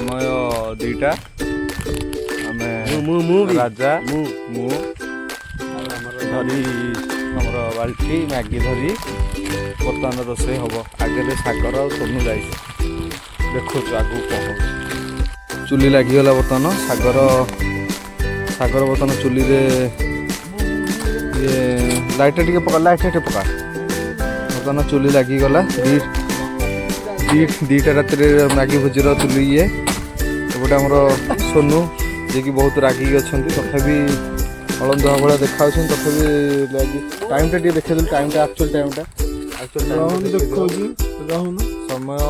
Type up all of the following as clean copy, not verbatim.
समय 2टा आमे राजा मु धरी हमर बाल्टी मैगी धरी बर्तमान रोषे हम आगे सागर और सोनू जाई देखो आगू कौन चुली लगिगला बर्तमान सागर बर्तमान चुली रे ये लाइट टे पका बर्तमान चुली लगिगला 2टा रात मैगी भोजीर चुली ये एपटे आमर सोनू जे कि बहुत रागिक अच्छा तथापि हलंदुआ भाया देखा तथापि टाइम देखे टाइमटा एक्चुअल टाइमटा समय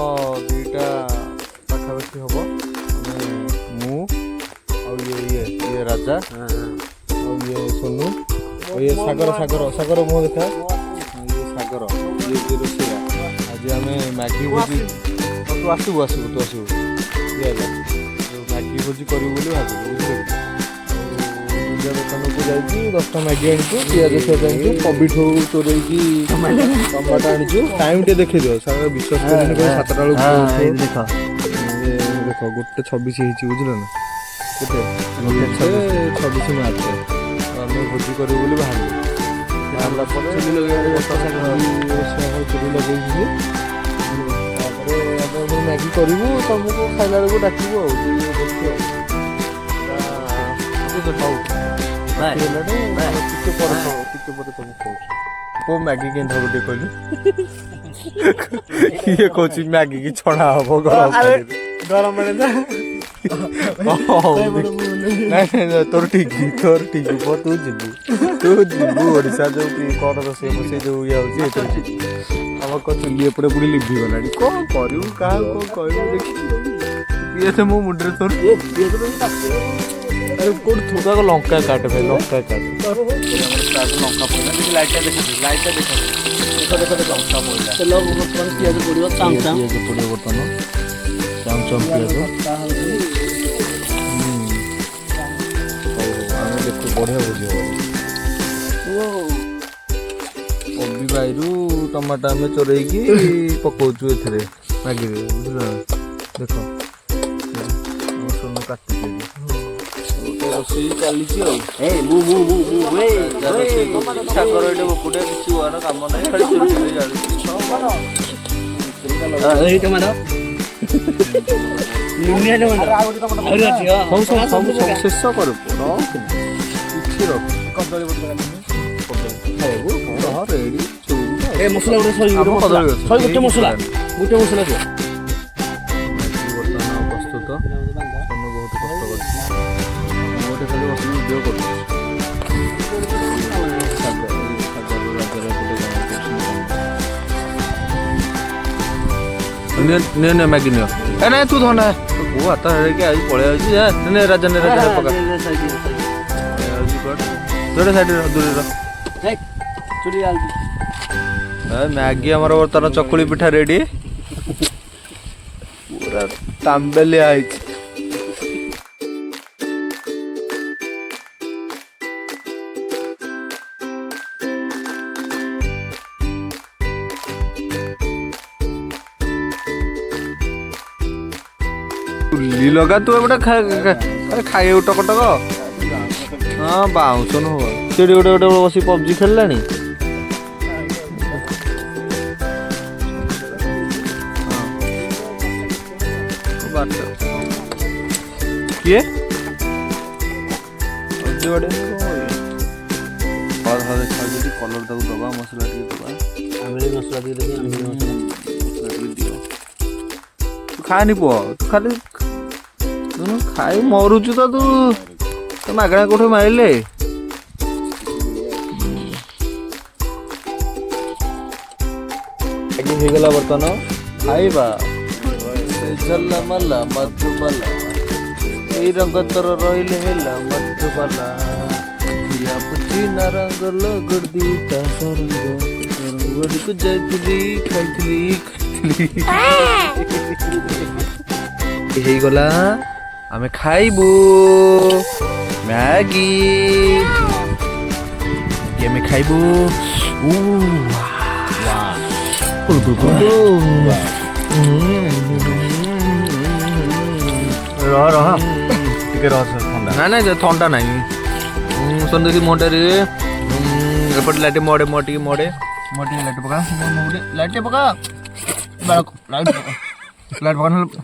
2टा पाखापाखि हम मु ये राजा ये सोनू ये सागर मुह देखा ये सागर ये रोषेया आज आम मैगी भोजी तू आसबू ये मैगी भोजी करूँ बोली भाव बुझे दुनिया दुकान को जाइए 10टा मैगी आनी पिज पिज आनी कबिठ चोर टमाटो आनी टाइम टे देखे दियो सारा विश्वास कर 7टा देख गोटे 26 बुझल ना गोटे 26 मार्च आम भोजी करूँ बोली बाहर चुली लगे मैगी करूँ तुमको खाला बेलू डाकू तुमको मैगी के कहलु ये कौच मैगी की छड़ा हम गरम तोर ठीक तू जीवु ओडिशा जो कौन रोषे मोसे जो ये आम चुली एपटे पूरी लिभिगला कौन करू क्या कौन कह मो मुंडे तोर कौन थोड़ा लंका काट भाई लंका काट लंका पड़ा लाइटा देख लंका पड़ा पिज पड़ो बर्तमान चम पिज देखो बढ़िया बुझे कोबी बायरू टमाटो आम चोरईकी पकाचु ए मैगी बुझल देख सोनू काटि रोषे चली सागर ये बकुटे किसी हुआ कम ना खाली शेष कर मसला गोटे मसला दियो प्रस्तुत सोनू बहुत कष्ट गोटे खाली बस भिडियो कर मैगी नियो ना तू धना वो हाथ कि आज पलि राजा ने राजा पका जोड़े साइड दूर मैगी आमर बर्तमान चकुली पिठा रेडी पूरा तांबेलिया चुली लगा तू एपटे खाए टकटक हाँ बाउंस न हो गोटे गोटे बस पबजी खेललानी किए कलर तक दबा मसला दबा मसला दियो तू खानी पुआ तू खाली खाई मरुचु तो तू मागଣା कोठे मारिले ହେଇଗଲା ବର୍ତ୍ତମାନ ଖାଇବା ଝଲମଲା ମଧୁବାଲା ଏଇ ରଙ୍ଗ ତୋର ରହିଲେ ହେଲା ମଧୁବାଲା ଧିଆ ପୁଚି ନା ରଙ୍ଗ ଲଗଡ଼ ଦିଟା ସରଙ୍ଗ ରଙ୍ଗକୁ ଯାଇଥିଲି ଖାଇଥିଲି ହେଇଗଲା ଆମେ ଖାଇବୁ मैगी ଆମେ ଖାଇବୁ रह टिके रह ठंडा ना ना थंडा ना सुन देखी मोटे एपटे लाइट मोड़े मोटी मोड़े मोटी लाइट पका लाइट पका लाइट पका